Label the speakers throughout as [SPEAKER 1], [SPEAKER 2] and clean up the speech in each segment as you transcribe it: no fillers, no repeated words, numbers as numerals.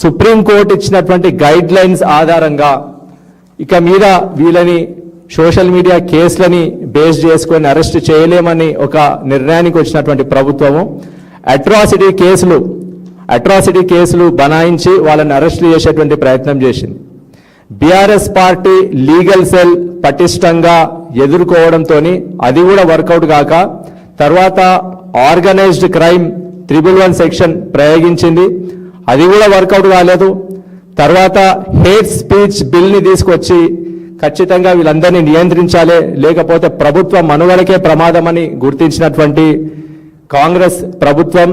[SPEAKER 1] Supreme court ఇచ్చినటువంటి guide lines ఆధారంగా ఇక మీద వీళ్ళని సోషల్ మీడియా కేసులని బేస్ చేసుకొని అరెస్ట్ చేయలేమని ఒక నిర్ణయానికి వచ్చినటువంటి ప్రభుత్వము అట్రాసిటీ కేసులు బనాయించి వాళ్ళని అరెస్ట్ చేసేటువంటి ప్రయత్నం చేసింది. బీఆర్ఎస్ పార్టీ లీగల్ సెల్ పటిష్టంగా ఎదుర్కోవడంతో అది కూడా వర్కౌట్ కాక తర్వాత ఆర్గనైజ్డ్ క్రైమ్ 311 సెక్షన్ ప్రయోగించింది, అది కూడా వర్కౌట్ కాలేదు. తర్వాత హేట్ స్పీచ్ బిల్ని తీసుకొచ్చి ఖచ్చితంగా వీళ్ళందరినీ నియంత్రించాలి, లేకపోతే ప్రభుత్వం మనుగడకే ప్రమాదమని గుర్తించినటువంటి కాంగ్రెస్ ప్రభుత్వం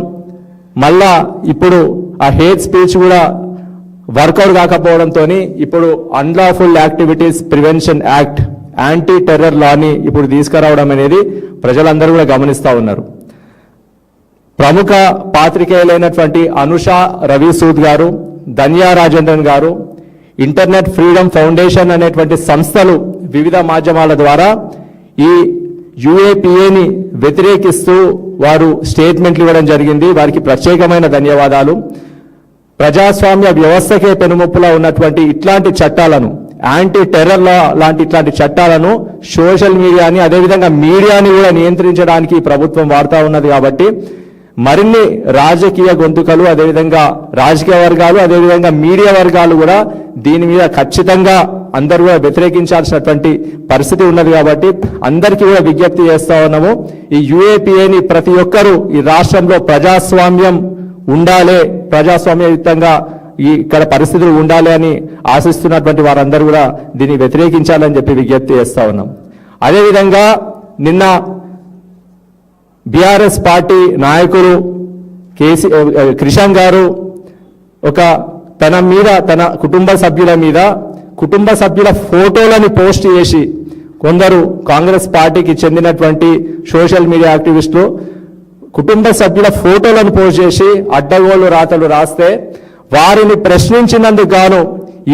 [SPEAKER 1] మళ్ళా ఇప్పుడు ఆ హేట్ స్పీచ్ కూడా వర్కౌట్ కాకపోవడంతో ఇప్పుడు unlawful activities prevention act anti terror లాని ఇప్పుడు తీసుకురావడం అనేది ప్రజలందరూ కూడా గమనిస్తూ ఉన్నారు. ప్రముఖ పాత్రికేయులైనటువంటి అనుషా రవిసూద్ గారు, ధన్యా రాజేంద్రన్ గారు, ఇంటర్నెట్ ఫ్రీడమ్ ఫౌండేషన్ అనేటువంటి సంస్థలు వివిధ మాధ్యమాల ద్వారా ఈ యుఏపిఏని వ్యతిరేకిస్తూ వారు స్టేట్మెంట్లు ఇవ్వడం జరిగింది. వారికి ప్రత్యేకమైన ధన్యవాదాలు. ప్రజాస్వామ్య వ్యవస్థకే పెనుముప్పులా ఉన్నటువంటి ఇట్లాంటి చట్టాలను, యాంటీ టెర్రర్ లా లాంటి ఇట్లాంటి చట్టాలను సోషల్ మీడియాని అదేవిధంగా మీడియాని కూడా నియంత్రించడానికి ప్రభుత్వం వాడుతూ ఉన్నది. కాబట్టి మరిన్ని రాజకీయ గొంతుకలు, అదేవిధంగా రాజకీయ వర్గాలు, అదేవిధంగా మీడియా వర్గాలు కూడా దీని మీద ఖచ్చితంగా అందరూ కూడా వ్యతిరేకించాల్సినటువంటి పరిస్థితి ఉన్నది. కాబట్టి అందరికీ కూడా విజ్ఞప్తి చేస్తా ఉన్నాము, ఈ యుఏపిఏని ప్రతి ఒక్కరూ ఈ రాష్ట్రంలో ప్రజాస్వామ్యం ఉండాలి, ప్రజాస్వామ్యయుతంగా ఇక్కడ పరిస్థితులు ఉండాలి అని ఆశిస్తున్నటువంటి వారందరూ కూడా దీన్ని వ్యతిరేకించాలని చెప్పి విజ్ఞప్తి చేస్తా ఉన్నాం. అదేవిధంగా నిన్న బీఆర్ఎస్ పార్టీ నాయకులు కిషన్ గారు తన కుటుంబ సభ్యుల ఫోటోలను పోస్ట్ చేసి కొందరు కాంగ్రెస్ పార్టీకి చెందినటువంటి సోషల్ మీడియా యాక్టివిస్టులు కుటుంబ సభ్యుల ఫోటోలను పోస్ట్ చేసి అడ్డగోలు రాతలు రాస్తే వారిని ప్రశ్నించినందుకు గాను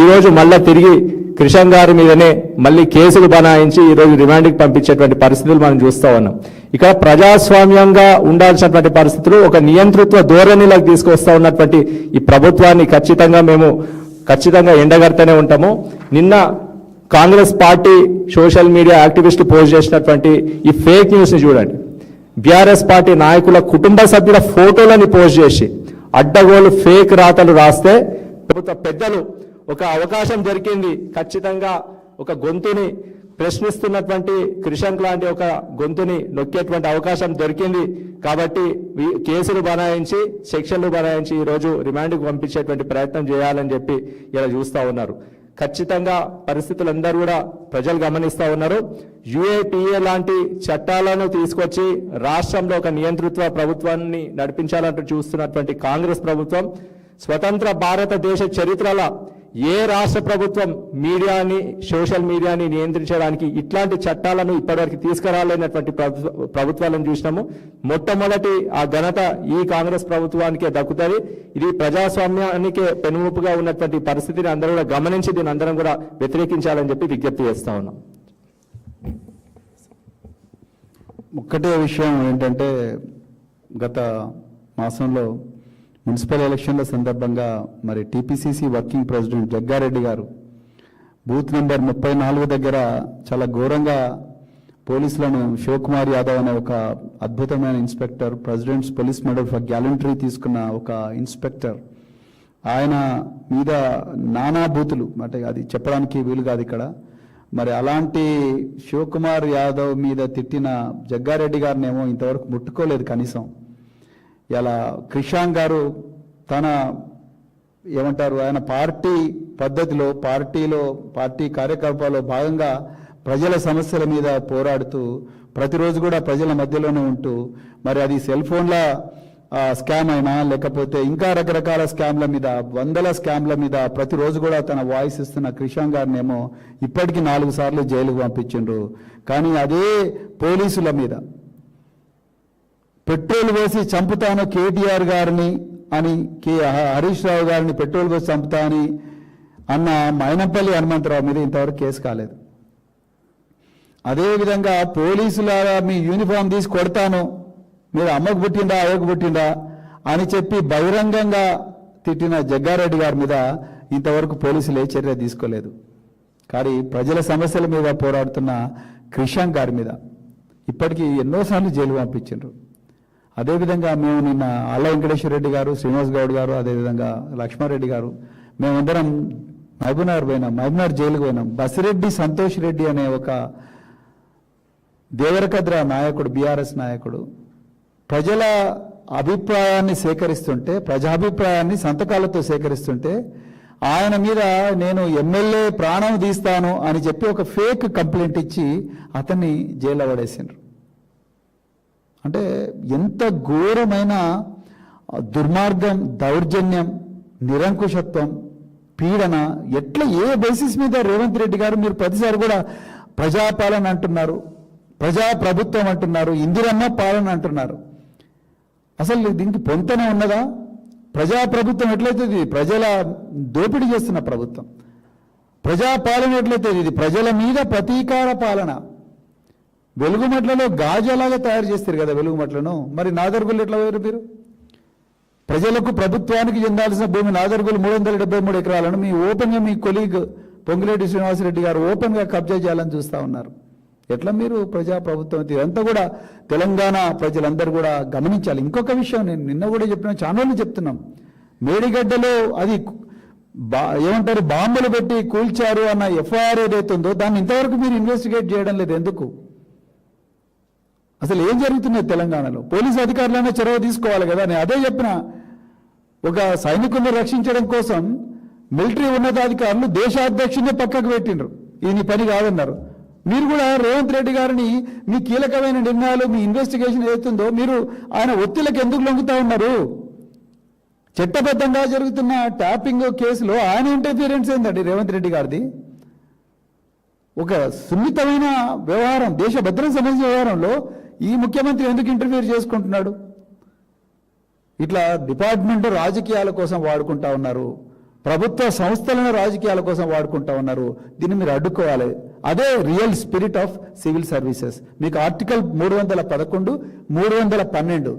[SPEAKER 1] ఈరోజు మళ్ళా తిరిగి కిషన్ గారి మీదనే మళ్ళీ కేసులు బనాయించి ఈరోజు రిమాండ్కి పంపించేటువంటి పరిస్థితులు మనం చూస్తూ ఉన్నాం. ఇక్కడ ప్రజాస్వామ్యంగా ఉండాల్సినటువంటి పరిస్థితులు ఒక నియంతృత్వ ధోరణిలోకి తీసుకొస్తా ఉన్నటువంటి ఈ ప్రభుత్వాన్ని ఖచ్చితంగా ఎండగడుతూనే ఉంటాము. నిన్న Congress party social media activist post చేసినటువంటి ఈ ఫేక్ న్యూస్ ని చూడండి. బీఆర్ఎస్ పార్టీ నాయకుల కుటుంబ సభ్యుల ఫోటోలని పోస్ట్ చేసి అడ్డగోలు ఫేక్ రాతలు రాస్తే ప్రభుత్వ పెద్దలు ఒక అవకాశం దొరికింది, ఖచ్చితంగా ఒక గొంతుని ప్రశ్నిస్తున్నటువంటి కిషన్ లాంటి ఒక గొంతుని నొక్కేటువంటి అవకాశం దొరికింది. కాబట్టి కేసులు బనాయించి సెక్షన్లు బనాయించి ఈరోజు రిమాండ్కు పంపించేటువంటి ప్రయత్నం చేయాలని చెప్పి ఇలా చూస్తూ ఉన్నారు. ఖచ్చితంగా పరిస్థితులందరూ కూడా ప్రజలు గమనిస్తూ ఉన్నారు. యుఏపిఏ లాంటి చట్టాలను తీసుకొచ్చి రాష్ట్రంలో ఒక నియంతృత్వ ప్రభుత్వాన్ని నడిపించాలంటూ చూస్తున్నటువంటి కాంగ్రెస్ ప్రభుత్వం స్వతంత్ర భారతదేశ చరిత్రలో ఏ రాష్ట్ర ప్రభుత్వం మీడియాని సోషల్ మీడియాని నియంత్రించడానికి ఇట్లాంటి చట్టాలను ఇప్పటివరకు తీసుకురాలేనటువంటి ప్రభుత్వాలను చూసినాము. మొట్టమొదటి ఆ ఘనత ఈ కాంగ్రెస్ ప్రభుత్వానికే దక్కుతుంది. ఇది ప్రజాస్వామ్యానికే పెనుముప్పుగా ఉన్నటువంటి పరిస్థితిని అందరూ కూడా గమనించి దీని అందరం కూడా వ్యతిరేకించాలని చెప్పి విజ్ఞప్తి చేస్తా ఉన్నాం.
[SPEAKER 2] ఒక్కటే విషయం ఏంటంటే, గత మాసంలో మున్సిపల్ ఎలక్షన్ల సందర్భంగా మరి టీపీసీసీ వర్కింగ్ ప్రెసిడెంట్ జగ్గారెడ్డి గారు బూత్ నెంబర్ 34 దగ్గర చాలా ఘోరంగా పోలీసులను శివకుమార్ యాదవ్ అనే ఒక అద్భుతమైన inspector, presidents police medal for gallantry తీసుకున్న ఒక ఇన్స్పెక్టర్, ఆయన మీద నానా బూతులు, అంటే అది చెప్పడానికి వీలు కాదు ఇక్కడ. మరి అలాంటి శివకుమార్ యాదవ్ మీద తిట్టిన జగ్గారెడ్డి గారినేమో ఇంతవరకు ముట్టుకోలేదు కనీసం. ఇలా కిషన్ గారు ఆయన పార్టీ పద్ధతిలో పార్టీ కార్యకలాపాల్లో భాగంగా ప్రజల సమస్యల మీద పోరాడుతూ ప్రతిరోజు కూడా ప్రజల మధ్యలోనే ఉంటూ, మరి అది సెల్ ఫోన్ల స్కామ్ అయినా లేకపోతే ఇంకా రకరకాల స్కామ్ల మీద, వందల స్కామ్ల మీద ప్రతిరోజు కూడా తన వాయిస్ ఇస్తున్న కిషన్ గారినేమో ఇప్పటికీ 4 సార్లు జైలుకు పంపించిండ్రు. కానీ అదే పోలీసుల మీద పెట్రోల్ పోసి చంపుతాను కేటీఆర్ గారిని అని, హరీష్ రావు గారిని పెట్రోల్ పోసి చంపుతా అని అన్న మైనంపల్లి హనుమంతరావు మీద ఇంతవరకు కేసు కాలేదు. అదేవిధంగా పోలీసుల మీ యూనిఫామ్ తీసి కొడతాను, మీరు అమ్మకు పుట్టిందా అయ్యకు పుట్టిందా అని చెప్పి బహిరంగంగా తిట్టిన జగ్గారెడ్డి గారి మీద ఇంతవరకు పోలీసులు ఏ చర్య తీసుకోలేదు. కానీ ప్రజల సమస్యల మీద పోరాడుతున్న క్రిషాంక్ గారి మీద ఇప్పటికీ ఎన్నోసార్లు జైలు పంపించారు. అదేవిధంగా మేము నిన్న ఆళ్ళ వెంకటేశ్వర రెడ్డి గారు, శ్రీనివాస్ గౌడ్ గారు, అదేవిధంగా లక్ష్మారెడ్డి గారు మేమందరం మహబూబ్నగర్ పోయినాం, మహబూబ్నగర్ జైలుకు పోయినాం. బసిరెడ్డి సంతోష్ రెడ్డి అనే ఒక దేవరకద్ర నాయకుడు, బీఆర్ఎస్ నాయకుడు ప్రజల అభిప్రాయాన్ని సేకరిస్తుంటే, ప్రజాభిప్రాయాన్ని సంతకాలతో సేకరిస్తుంటే ఆయన మీద నేను ఎమ్మెల్యే ప్రాణం తీస్తాను అని చెప్పి ఒక ఫేక్ కంప్లైంట్ ఇచ్చి అతన్ని జైల్లో పడేసిండ్రు. అంటే ఎంత ఘోరమైన దుర్మార్గం, దౌర్జన్యం, నిరంకుశత్వం, పీడన, ఎట్లా ఏ బేసిస్ మీద రేవంత్ రెడ్డి గారు మీరు ప్రతిసారి కూడా ప్రజాపాలన అంటున్నారు, ప్రజాప్రభుత్వం అంటున్నారు, ఇందిరమ్మ పాలన అంటున్నారు. అసలు దీనికి పొంతన ఉన్నదా? ప్రజాప్రభుత్వం ఎట్లయితే ఇది ప్రజల దోపిడీ చేస్తున్న ప్రభుత్వం, ప్రజాపాలన ఎట్లయితే ఇది ప్రజల మీద ప్రతీకార పాలన. వెలుగుమట్లలో గాజలాగా తయారు చేస్తారు కదా వెలుగుమట్లను, మరి నాదర్గులు ఎట్లా పోయారు మీరు? ప్రజలకు ప్రభుత్వానికి చెందాల్సిన భూమి నాదర్గులు 373 ఎకరాలను మీ ఓపెన్గా మీ కొలీగ్ పొంగులేటి శ్రీనివాసరెడ్డి గారు ఓపెన్గా కబ్జా చేయాలని చూస్తూ ఉన్నారు. ఎట్లా మీరు ప్రజాప్రభుత్వం? ఇదంతా కూడా తెలంగాణ ప్రజలందరూ కూడా గమనించాలి. ఇంకొక విషయం నేను నిన్న కూడా చెప్పిన, ఛానళ్ళు చెప్తున్నాం, మేడిగడ్డలో అది ఏమంటారు బాంబులు పెట్టి కూల్చారు అన్న ఎఫ్ఐఆర్ ఏదైతే ఉందో దాన్ని ఇంతవరకు మీరు ఇన్వెస్టిగేట్ చేయడం లేదు. ఎందుకు? అసలు ఏం జరుగుతున్నది తెలంగాణలో? పోలీసు అధికారులైనా చొరవ తీసుకోవాలి కదా. నేను అదే చెప్పిన, ఒక సైనికులను రక్షించడం కోసం మిలిటరీ ఉన్నతాధికారులు దేశాధ్యక్షుడిని పక్కకు పెట్టిండ్రు, ఇది నీ పని కాదన్నారు. మీరు కూడా రేవంత్ రెడ్డి గారిని మీ కీలకమైన నిర్ణయాలు, మీ ఇన్వెస్టిగేషన్ ఏదైతుందో మీరు ఆయన ఒత్తిళ్లకు ఎందుకు లొంగుతా ఉన్నారు? చట్టబద్ధంగా జరుగుతున్న ట్యాపింగ్ కేసులో ఆయన ఇంటర్ఫీరెన్స్ ఏందండి రేవంత్ రెడ్డి గారిది? ఒక సున్నితమైన వ్యవహారం, దేశ భద్రత సంబంధించిన వ్యవహారంలో ఈ ముఖ్యమంత్రి ఎందుకు ఇంటర్ఫీర్ చేసుకుంటున్నాడు? ఇట్లా డిపార్ట్మెంట్ రాజకీయాల కోసం వాడుకుంటా ఉన్నారు, ప్రభుత్వ సంస్థలను రాజకీయాల కోసం వాడుకుంటా ఉన్నారు. దీన్ని మీరు అడ్డుకోవాలి. అదే real spirit of civil services. మీకు ఆర్టికల్ 311, 312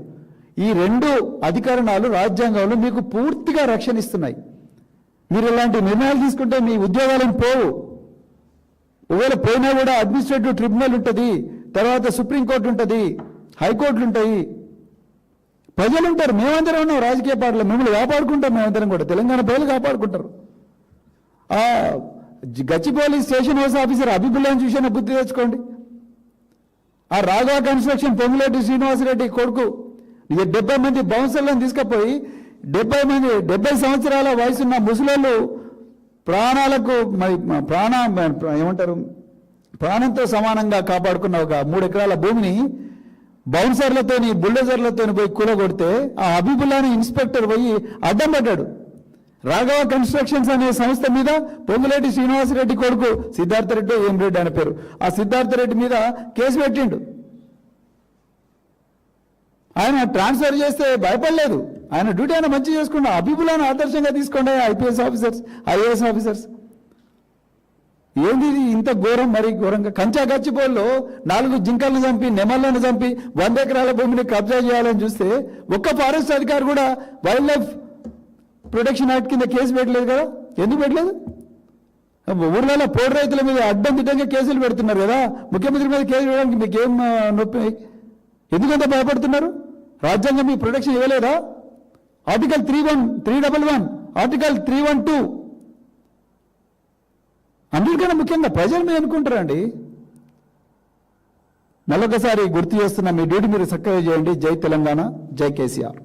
[SPEAKER 2] ఈ 2 అధికరణాలు రాజ్యాంగంలో మీకు పూర్తిగా రక్షణ ఇస్తున్నాయి. మీరు ఇలాంటి నిర్ణయాలు తీసుకుంటే మీ ఉద్యోగాలను పోవు. ఒకవేళ పోయినా కూడా అడ్మినిస్ట్రేటివ్ ట్రిబ్యునల్ ఉంటుంది, తర్వాత సుప్రీంకోర్టు ఉంటుంది, హైకోర్టులు ఉంటాయి, ప్రజలు ఉంటారు. మేమందరం ఉన్నాం రాజకీయ పార్టీలో, మిమ్మల్ని కాపాడుకుంటాం. మేమందరం కూడా తెలంగాణ ప్రజలు కాపాడుకుంటారు. ఆ గచ్చిబౌలి స్టేషన్ హౌస్ ఆఫీసర్ అభిబుల్లాని చూసిన బుద్ధి తెచ్చుకోండి. ఆ రాఘవ కన్స్ట్రక్షన్ పొంగులేటి శ్రీనివాసరెడ్డి కొడుకు 70 మంది బౌన్సర్లను తీసుకుపోయి 70 సంవత్సరాల వయసున్న ముసలోళ్ళు ప్రాణాలకు ఏమంటారు ప్రాణంతో సమానంగా కాపాడుకున్న ఒక 3 ఎకరాల భూమిని బౌన్సర్లతోని బుల్డోజర్లతోని పోయి కూలగొడితే ఆ హబీబుల్లాని ఇన్స్పెక్టర్ పోయి అడ్డం పడ్డాడు. రాఘవ కన్స్ట్రక్షన్స్ అనే సంస్థ మీద పొంగులేటి శ్రీనివాసరెడ్డి కొడుకు సిద్ధార్థ రెడ్డి, ఏం రెడ్డి అని పేరు, ఆ సిద్ధార్థ రెడ్డి మీద కేసు పెట్టిండు. ఆయన ట్రాన్స్ఫర్ చేస్తే భయపడలేదు, ఆయన డ్యూటీ ఆయన మంచిగా చేసుకున్నా. హబీబుల్లాని ఆదర్శంగా తీసుకోండి ఐపీఎస్ ఆఫీసర్స్, ఐఏఎస్ ఆఫీసర్స్. ఏంది ఇంత ఘోరం? మరి ఘోరంగా కంచా గచ్చిబౌలిలో 4 జింకలను చంపి, నెమళ్లను చంపి 100 ఎకరాల భూమిని కబ్జా చేయాలని చూస్తే ఒక్క ఫారెస్ట్ అధికారి కూడా వైల్డ్ లైఫ్ ప్రొటెక్షన్ యాక్ట్ కింద కేసు పెట్టలేదు కదా. ఎందుకు పెట్టలేదు? ఊర్లలో పోడు రైతుల మీద అడ్డం దిడ్డంగా కేసులు పెడుతున్నారు కదా. ముఖ్యమంత్రి మీద కేసు పెట్టడానికి మీకేం నొప్పి? ఎందుకంత భయపడుతున్నారు? రాజ్యాంగం మీకు ప్రొటెక్షన్ ఇవ్వలేదా? ఆర్టికల్ 311, ఆర్టికల్ 312 అన్నిటికన్నా ముఖ్యంగా ప్రజలు మీరు అనుకుంటారండి. మరొకసారి గుర్తు చేస్తున్న, మీ డ్యూటీ మీరు చక్కగా చేయండి. జై తెలంగాణ, జై కేసీఆర్.